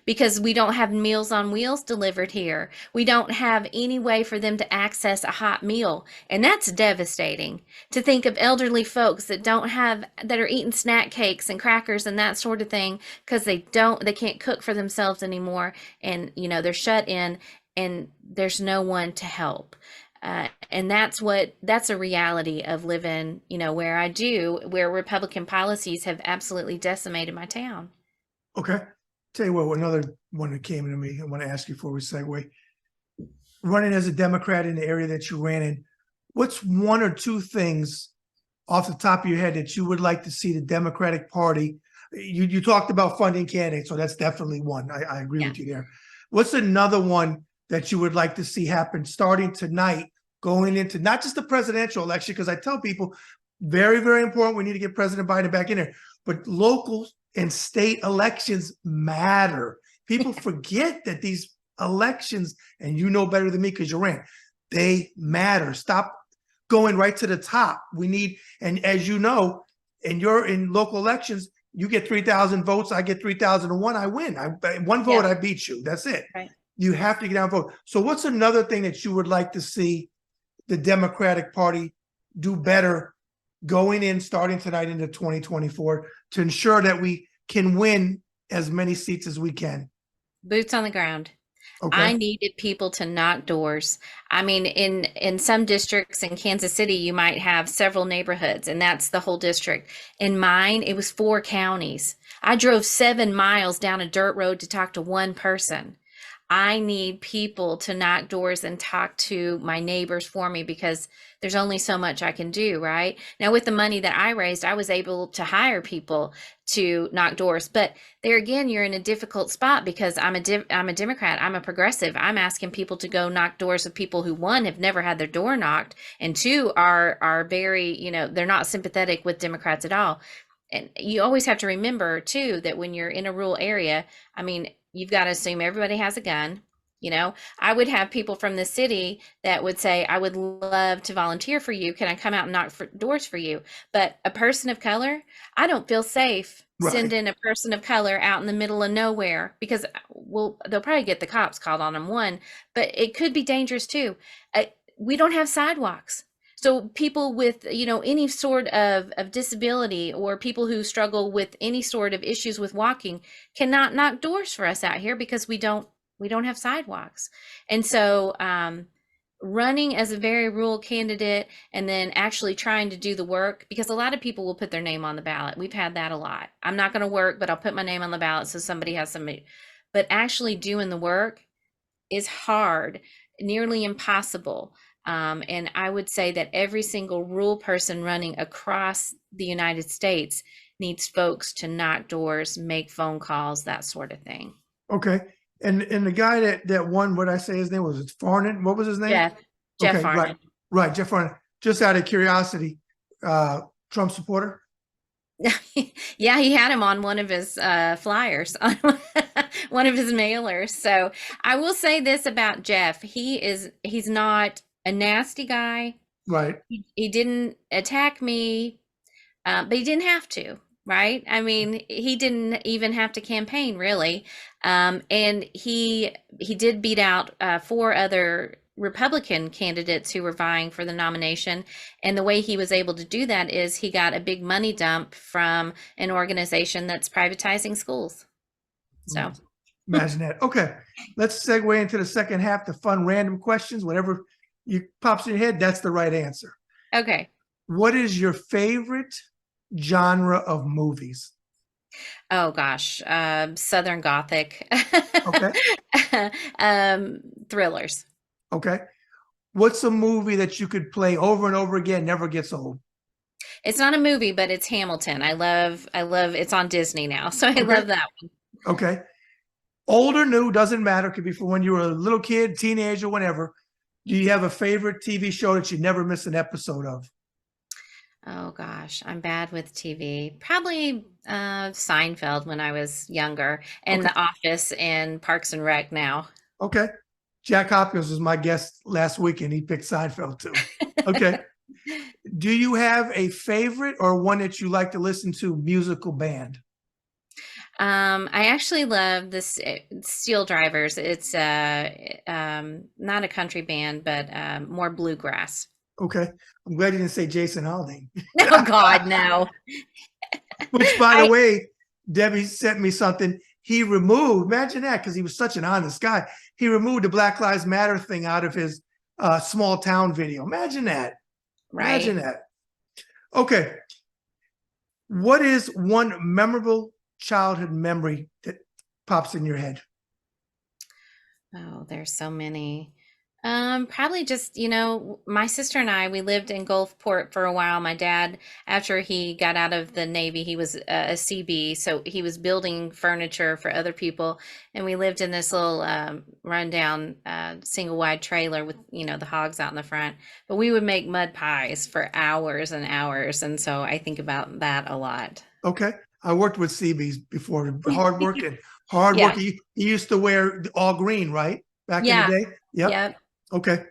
Speaker 2: because we don't have Meals on Wheels delivered here. We don't have any way for them to access a hot meal. And that's devastating, to think of elderly folks that are eating snack cakes and crackers and that sort of thing, because they can't cook for themselves anymore. And, they're shut in, and there's no one to help. And that's a reality of living, where Republican policies have absolutely decimated my town.
Speaker 1: Okay. Tell you what, another one that came to me, I want to ask you before we segue. Running as a Democrat in the area that you ran in, what's one or two things off the top of your head that you would like to see the Democratic Party? You talked about funding candidates, so that's definitely one. I agree
Speaker 2: Yeah.
Speaker 1: with you there. What's another one that you would like to see happen starting tonight, going into not just the presidential election? Because I tell people, very, very important, we need to get President Biden back in there, but local and state elections matter. People forget that these elections, and you know better than me because you're in, they matter. Stop going right to the top. We need, and as you know, and you're in local elections, you get 3,000 votes, I get 3,001, I win. One vote,
Speaker 2: Yeah.
Speaker 1: I beat you. That's it.
Speaker 2: Right.
Speaker 1: You have to get out and vote. So what's another thing that you would like to see the Democratic Party do better going in, starting tonight into 2024, to ensure that we can win as many seats as we can?
Speaker 2: Boots on the ground.
Speaker 1: Okay.
Speaker 2: I needed people to knock doors. I mean, in some districts in Kansas City, you might have several neighborhoods, and that's the whole district. In mine, it was 4 counties. I drove 7 miles down a dirt road to talk to one person. I need people to knock doors and talk to my neighbors for me, because there's only so much I can do, right? Now, with the money that I raised, I was able to hire people to knock doors. But there again, you're in a difficult spot, because I'm a Democrat, I'm a progressive. I'm asking people to go knock doors of people who, one, have never had their door knocked, and two, are very, they're not sympathetic with Democrats at all. And you always have to remember too that when you're in a rural area, I mean, you've got to assume everybody has a gun. I would have people from the city that would say, I would love to volunteer for you. Can I come out and knock doors for you? But a person of color, I don't feel safe
Speaker 1: Right.
Speaker 2: sending a person of color out in the middle of nowhere because, well, they'll probably get the cops called on them, one, but it could be dangerous too. We don't have sidewalks. So people with, any sort of disability, or people who struggle with any sort of issues with walking, cannot knock doors for us out here because we don't have sidewalks. And so running as a very rural candidate and then actually trying to do the work, because a lot of people will put their name on the ballot. We've had that a lot. I'm not going to work, but I'll put my name on the ballot so somebody has somebody. But actually doing the work is hard, nearly impossible. And I would say that every single rural person running across the United States needs folks to knock doors, make phone calls, that sort of thing.
Speaker 1: Okay. And the guy that won, what I say his name was Farnan. What was his name?
Speaker 2: Jeff
Speaker 1: Okay, right,
Speaker 2: Farnan.
Speaker 1: right, Jeff Farnan. Just out of curiosity, Trump supporter?
Speaker 2: Yeah, he had him on one of his flyers, on one of his mailers. So I will say this about Jeff: he's not a nasty guy.
Speaker 1: Right.
Speaker 2: He didn't attack me, but he didn't have to, right? I mean, he didn't even have to campaign really, and he did beat out four other Republican candidates who were vying for the nomination. And the way he was able to do that is he got a big money dump from an organization that's privatizing schools. So
Speaker 1: Imagine that. Okay, let's segue into the second half, the fun random questions. Whatever you pops in your head, that's the right answer.
Speaker 2: okay.
Speaker 1: What is your favorite genre of movies?
Speaker 2: Oh gosh, Southern Gothic.
Speaker 1: Okay.
Speaker 2: Thrillers.
Speaker 1: Okay. What's a movie that you could play over and over again, never gets old?
Speaker 2: It's not a movie, but it's Hamilton. I love it's on Disney now, so I
Speaker 1: Okay.
Speaker 2: love that one.
Speaker 1: Okay. Old or new, doesn't matter. Could be from when you were a little kid, teenager, whenever. Do you have a favorite TV show that you never miss an episode of?
Speaker 2: Oh gosh, I'm bad with TV. Probably Seinfeld when I was younger, and
Speaker 1: Okay.
Speaker 2: The Office and Parks and Rec now.
Speaker 1: Okay. Jack Hopkins was my guest last week, and he picked Seinfeld too. Okay. Do you have a favorite or one that you like to listen to musical band?
Speaker 2: I actually love this Steel Drivers. It's not a country band, but more bluegrass.
Speaker 1: Okay. I'm glad you didn't say Jason Aldean.
Speaker 2: Oh God, no.
Speaker 1: Which, by the
Speaker 2: I
Speaker 1: way, Debbie sent me something. He removed, imagine that, because he was such an honest guy. He removed the Black Lives Matter thing out of his small town video. Imagine that. Imagine
Speaker 2: right.
Speaker 1: that. Okay. What is one memorable childhood memory that pops in your head?
Speaker 2: Oh, there's so many. Probably just, my sister and I, we lived in Gulfport for a while. My dad, after he got out of the Navy, he was a CB, so he was building furniture for other people. And we lived in this little rundown single wide trailer with, the hogs out in the front. But we would make mud pies for hours and hours. And so I think about that a lot.
Speaker 1: Okay. I worked with CBs before. Hard working. Hard
Speaker 2: Yeah.
Speaker 1: working. He used to wear all green, right? Back in
Speaker 2: Yeah.
Speaker 1: the day? Yep.
Speaker 2: Yep.
Speaker 1: Okay.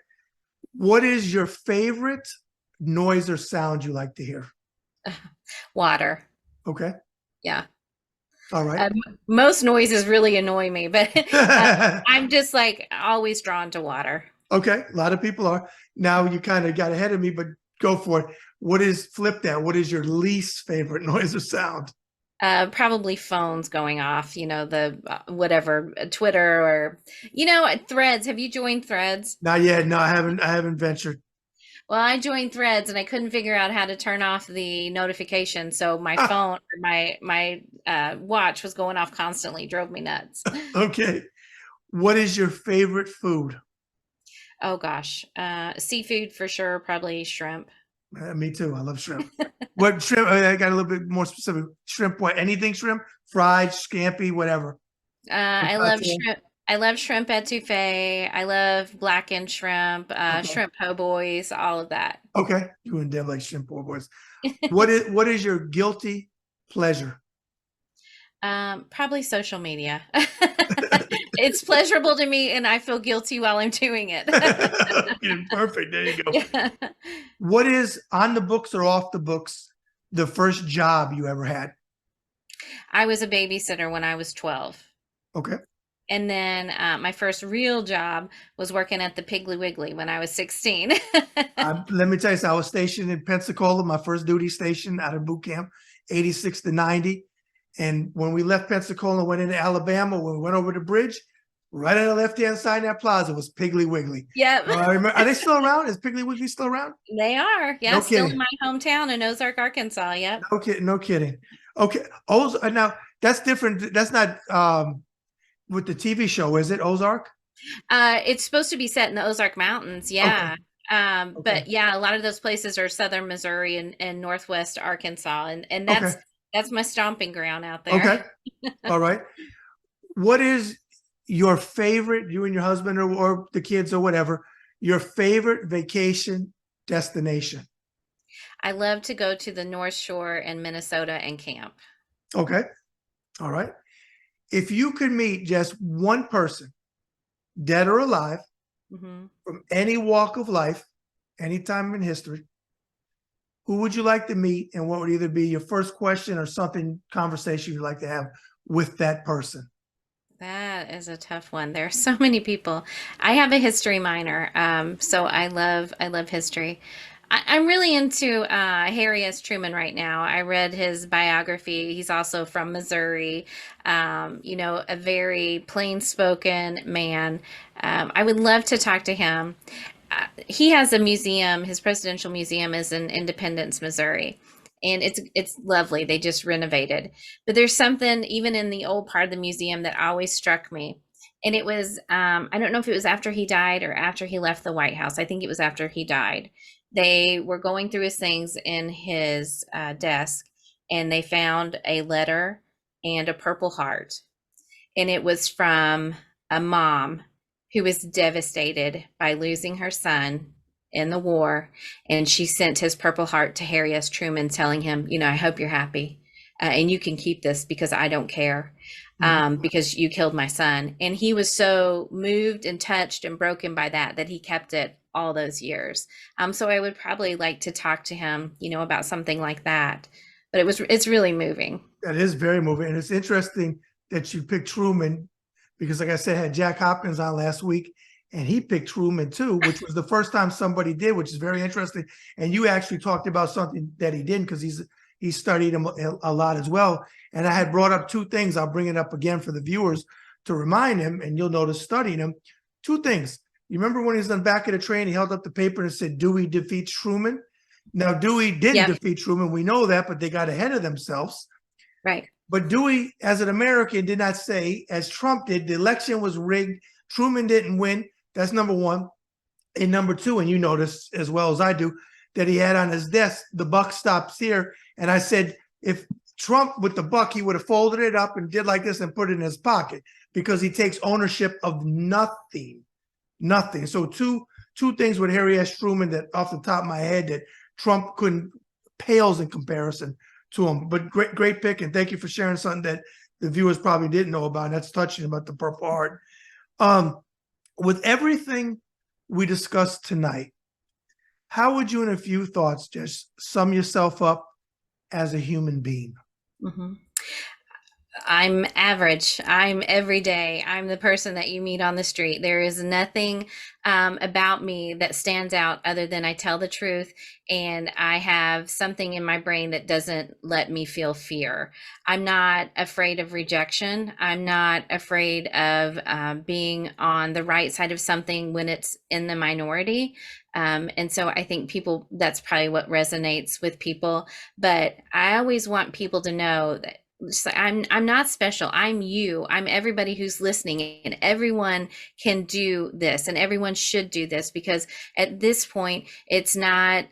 Speaker 1: What is your favorite noise or sound you like to hear?
Speaker 2: Water.
Speaker 1: Okay.
Speaker 2: Yeah.
Speaker 1: All right.
Speaker 2: Most noises really annoy me, but I'm just like always drawn to water.
Speaker 1: Okay. A lot of people are. Now you kind of got ahead of me, but go for it. Flip that? What is your least favorite noise or sound?
Speaker 2: Probably phones going off, the whatever, Twitter or, Threads. Have you joined Threads?
Speaker 1: Not yet. No, I haven't ventured.
Speaker 2: Well, I joined Threads and I couldn't figure out how to turn off the notification. So my phone, or my watch was going off constantly, drove me nuts.
Speaker 1: Okay. What is your favorite food?
Speaker 2: Oh gosh. Seafood for sure, probably shrimp.
Speaker 1: Me too. I love shrimp. What shrimp? I got a little bit more specific. Shrimp, what? Anything shrimp? Fried, scampi, whatever.
Speaker 2: I love shrimp. I love shrimp etouffee. I love blackened shrimp, shrimp po' boys, all of that.
Speaker 1: Okay. You and Deb like shrimp po' boys. What is your guilty pleasure?
Speaker 2: Probably social media. It's pleasurable to me, and I feel guilty while I'm doing it.
Speaker 1: Okay, perfect. There you go.
Speaker 2: Yeah.
Speaker 1: What is on the books or off the books the first job you ever had?
Speaker 2: I was a babysitter when I was 12.
Speaker 1: Okay.
Speaker 2: And then my first real job was working at the Piggly Wiggly when I was 16.
Speaker 1: Let me tell you, so I was stationed in Pensacola, my first duty station out of boot camp, 86 to 90. And when we left Pensacola and went into Alabama, when we went over the bridge, right on the left-hand side of that plaza was Piggly Wiggly.
Speaker 2: Yep.
Speaker 1: I remember, are they still around? Is Piggly Wiggly still around?
Speaker 2: They are. Yeah,
Speaker 1: No
Speaker 2: still in
Speaker 1: kidding.
Speaker 2: my hometown in Ozark, Arkansas. Yep.
Speaker 1: No kidding. No kidding. Okay. Now that's different. That's not with the TV show, is it? Ozark?
Speaker 2: It's supposed to be set in the Ozark Mountains.
Speaker 1: Okay.
Speaker 2: Yeah.
Speaker 1: Okay.
Speaker 2: But yeah, a lot of those places are southern Missouri and northwest Arkansas, and
Speaker 1: Okay.
Speaker 2: that's my stomping ground out there.
Speaker 1: Okay. All right. What is your favorite, you and your husband or the kids or whatever, your favorite vacation destination?
Speaker 2: I love to go to the North Shore in Minnesota and camp.
Speaker 1: Okay. All right. If you could meet just one person, dead or alive,
Speaker 2: Hmm.
Speaker 1: from any walk of life, any time in history, who would you like to meet, and what would either be your first question or something, conversation you'd like to have with that person?
Speaker 2: That is a tough one. There are so many people. I have a history minor, so I love history. I'm really into Harry S. Truman right now. I read his biography. He's also from Missouri. A very plain-spoken man. I would love to talk to him. He has a museum. His presidential museum is in Independence, Missouri, and it's lovely. They just renovated, but there's something even in the old part of the museum that always struck me, and it was I don't know if it was after he died or after he left the White House. I think it was after he died. They were going through his things in his desk, and they found a letter and a Purple Heart, and it was from a mom who was devastated by losing her son in the war, and she sent his Purple Heart to Harry S. Truman, telling him, I hope you're happy, and you can keep this because I don't care, because you killed my son. And he was so moved and touched and broken by that he kept it all those years. So I would probably like to talk to him, about something like that. But it's really moving.
Speaker 1: That is very moving. And it's interesting that you picked Truman because, like I said, I had Jack Hopkins on last week and he picked Truman too, which was the first time somebody did, which is very interesting. And you actually talked about something that he didn't because he studied him a lot as well. And I had brought up two things. I'll bring it up again for the viewers to remind him, and you'll notice studying him. Two things. You remember when he was on the back of the train, he held up the paper and said, Dewey defeats Truman. Now, Dewey didn't defeat Truman. We know that, but they got ahead of themselves.
Speaker 2: Right.
Speaker 1: But Dewey, as an American, did not say, as Trump did, the election was rigged. Truman didn't win. That's number one. And number two, and you notice as well as I do, that he had on his desk, the buck stops here. And I said, if Trump with the buck, he would have folded it up and did like this and put it in his pocket because he takes ownership of nothing. Nothing. So two things with Harry S. Truman that off the top of my head that Trump couldn't pales in comparison to him. But great pick, and thank you for sharing something that the viewers probably didn't know about. And that's touching about the Purple Heart. With everything we discussed tonight, how would you, in a few thoughts, just sum yourself up as a human being?
Speaker 2: Mm-hmm. I'm average. I'm everyday. I'm the person that you meet on the street. There is nothing about me that stands out other than I tell the truth, and I have something in my brain that doesn't let me feel fear. I'm not afraid of rejection. I'm not afraid of being on the right side of something when it's in the minority. And so I think that's probably what resonates with people. But I always want people to know that I'm not special. I'm you. I'm everybody who's listening, and everyone can do this, and everyone should do this, because at this point, it's not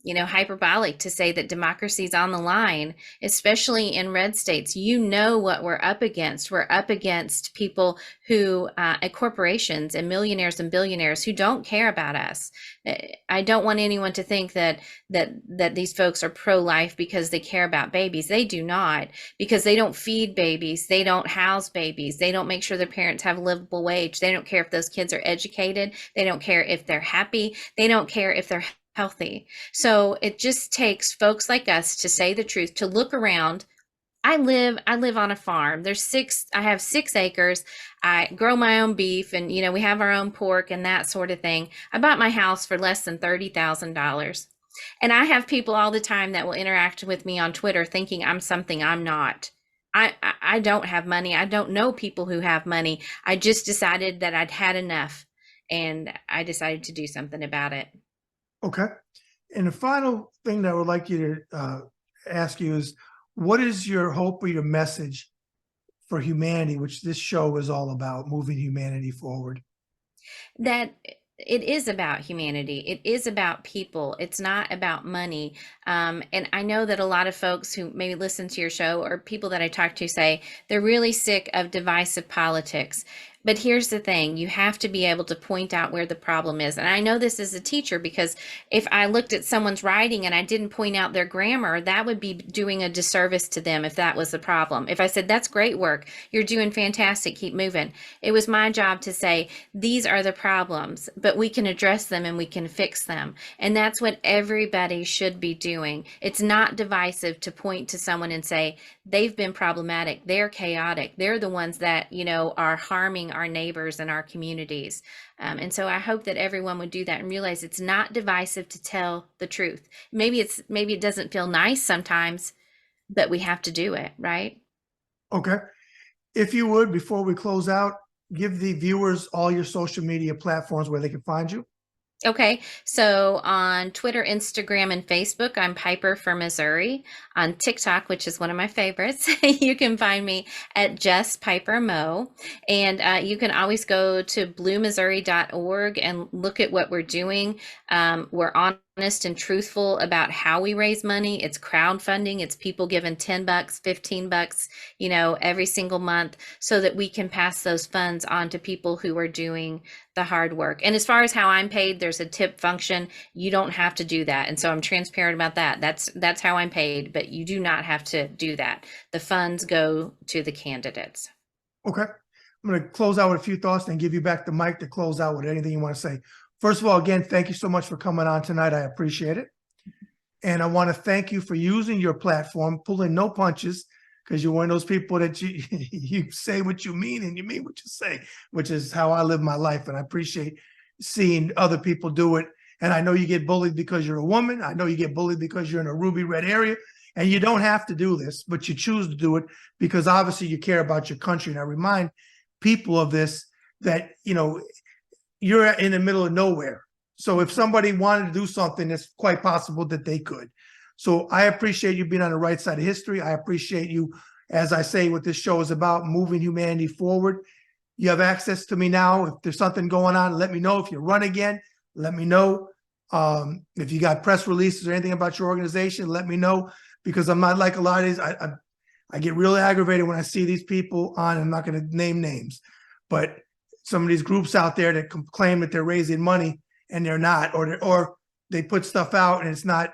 Speaker 2: hyperbolic to say that democracy's on the line, especially in red states. You know what we're up against. We're up against people who, corporations and millionaires and billionaires who don't care about us. I don't want anyone to think that these folks are pro-life because they care about babies. They do not, because they don't feed babies, they don't house babies, they don't make sure their parents have a livable wage. They don't care if those kids are educated. They don't care if they're happy. They don't care if they're healthy. So it just takes folks like us to say the truth, to look around. I live on a farm. I have 6 acres. I grow my own beef, and we have our own pork and that sort of thing. I bought my house for less than $30,000. And I have people all the time that will interact with me on Twitter thinking I'm something I'm not. I don't have money. I don't know people who have money. I just decided that I'd had enough, and I decided to do something about it.
Speaker 1: Okay. And the final thing that I would like you to ask you is, what is your hope or your message for humanity, which this show is all about, moving humanity forward?
Speaker 2: That it is about humanity. It is about people. It's not about money. And I know that a lot of folks who maybe listen to your show, or people that I talk to, say they're really sick of divisive politics. But here's the thing, you have to be able to point out where the problem is. And I know this as a teacher, because if I looked at someone's writing and I didn't point out their grammar, that would be doing a disservice to them if that was the problem. If I said, that's great work, you're doing fantastic, keep moving. It was my job to say, these are the problems, but we can address them and we can fix them. And that's what everybody should be doing. It's not divisive to point to someone and say, they've been problematic, they're chaotic, they're the ones that, are harming our neighbors and our communities. And so I hope that everyone would do that and realize it's not divisive to tell the truth. Maybe it doesn't feel nice sometimes, but we have to do it, right?
Speaker 1: Okay. If you would, before we close out, give the viewers all your social media platforms where they can find you.
Speaker 2: Okay, so on Twitter, Instagram, and Facebook, I'm Piper for Missouri. On TikTok, which is one of my favorites, you can find me at Jess Piper Mo. And you can always go to bluemissouri.org and look at what we're doing. We're honest and truthful about how we raise money. It's crowdfunding. It's people giving $10, $15, every single month, so that we can pass those funds on to people who are doing the hard work. And as far as how I'm paid, there's a tip function. You don't have to do that. And so I'm transparent about that. That's how I'm paid, but you do not have to do that. The funds go to the candidates.
Speaker 1: Okay. I'm going to close out with a few thoughts and give you back the mic to close out with anything you want to say. First of all, again, thank you so much for coming on tonight. I appreciate it. And I want to thank you for using your platform, pulling no punches, because you're one of those people that you say what you mean and you mean what you say, which is how I live my life. And I appreciate seeing other people do it. And I know you get bullied because you're a woman. I know you get bullied because you're in a ruby red area, and you don't have to do this, but you choose to do it because obviously you care about your country. And I remind people of this, that, you're in the middle of nowhere. So if somebody wanted to do something, it's quite possible that they could. So I appreciate you being on the right side of history. I appreciate you, as I say, what this show is about, moving humanity forward. You have access to me now. If there's something going on, let me know. If you run again, let me know. If you got press releases or anything about your organization, let me know, because I'm not like a lot of these. I get really aggravated when I see these people on, I'm not going to name names, but some of these groups out there that claim that they're raising money and they're not, or they put stuff out and it's not.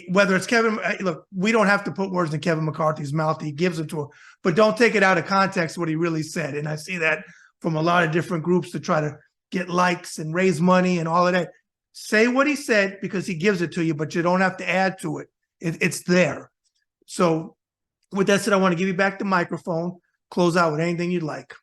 Speaker 1: Whether it's Kevin, look, we don't have to put words in Kevin McCarthy's mouth. He gives them to him, but don't take it out of context what he really said. And I see that from a lot of different groups to try to get likes and raise money and all of that. Say what he said because he gives it to you, but you don't have to add to it. It's there. So with that said, I want to give you back the microphone, close out with anything you'd like.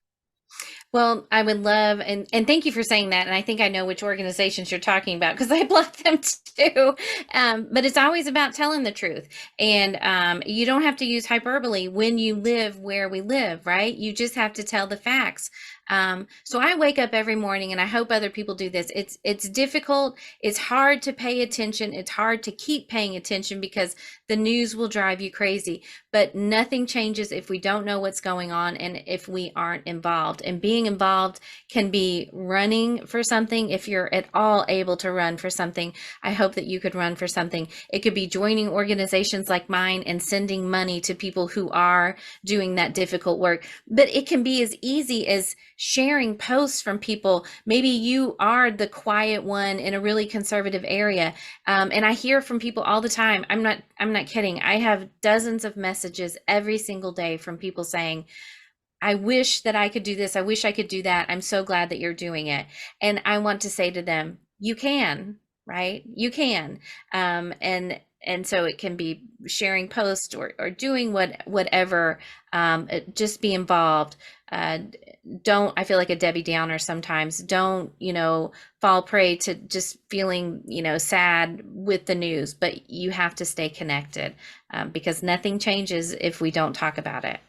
Speaker 2: Well, I would love, and thank you for saying that. And I think I know which organizations you're talking about, because I block them too. But it's always about telling the truth. And you don't have to use hyperbole when you live where we live, right? You just have to tell the facts. So I wake up every morning, and I hope other people do this. It's difficult. It's hard to pay attention. It's hard to keep paying attention because the news will drive you crazy. But nothing changes if we don't know what's going on and if we aren't involved. And being involved can be running for something. If you're at all able to run for something, I hope that you could run for something. It could be joining organizations like mine and sending money to people who are doing that difficult work. But it can be as easy as sharing posts from people. Maybe you are the quiet one in a really conservative area. And I hear from people all the time. I'm not kidding. I have dozens of messages every single day from people saying, I wish that I could do this. I wish I could do that. I'm so glad that you're doing it. And I want to say to them, you can, right? You can. And so it can be sharing posts or doing whatever, just be involved. Don't, I feel like a Debbie Downer sometimes. Don't, fall prey to just feeling, sad with the news, but you have to stay connected, because nothing changes if we don't talk about it.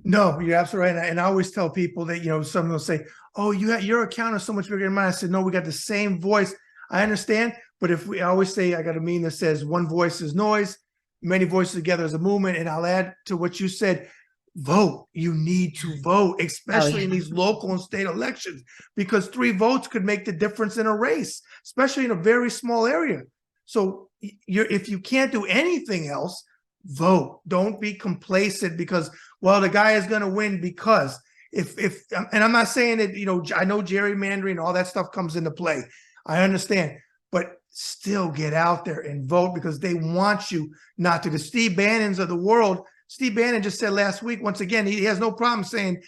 Speaker 1: No, you're absolutely right. And I always tell people that, someone will say, oh, your account is so much bigger than mine. I said, no, we got the same voice. I understand. But I always say, I got a meme that says one voice is noise, many voices together is a movement. And I'll add to what you said, vote. You need to vote, especially in these local and state elections, because 3 votes could make the difference in a race, especially in a very small area. So if you can't do anything else, vote. Don't be complacent because, well, the guy is going to win because and I'm not saying that, I know gerrymandering and all that stuff comes into play. I understand, but still get out there and vote because they want you not to. The Steve Bannons of the world, Steve Bannon just said last week, once again, he has no problem saying,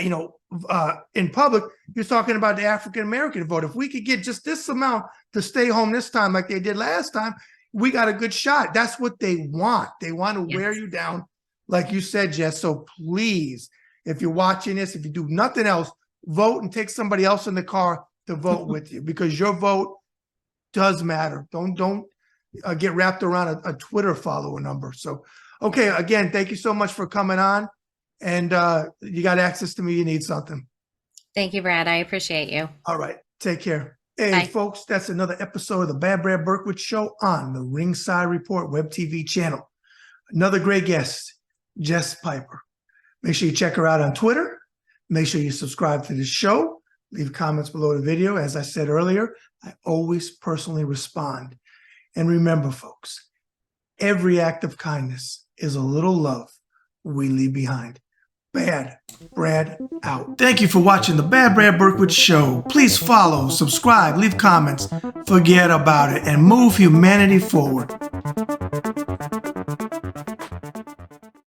Speaker 1: in public, he was talking about the African-American vote. If we could get just this amount to stay home this time like they did last time, we got a good shot. That's what they want. They want to wear you down, like you said, Jess. So please, if you're watching this, if you do nothing else, vote and take somebody else in the car to vote with you, because your vote does matter. Don't get wrapped around a Twitter follower number. So, okay, again, thank you so much for coming on. And you got access to me. You need something.
Speaker 2: Thank you, Brad. I appreciate you.
Speaker 1: All right. Take care. Hey,
Speaker 2: Bye.
Speaker 1: folks, that's another episode of the Bad Brad Berkwitt Show on the Ringside Report Web TV channel. Another great guest, Jess Piper. Make sure you check her out on Twitter. Make sure you subscribe to the show. Leave comments below the video. As I said earlier, I always personally respond. And remember, folks, every act of kindness is a little love we leave behind. Bad Brad out. Thank you for watching the Bad Brad Berkwitt Show. Please follow, subscribe, leave comments, forget about it, and move humanity forward.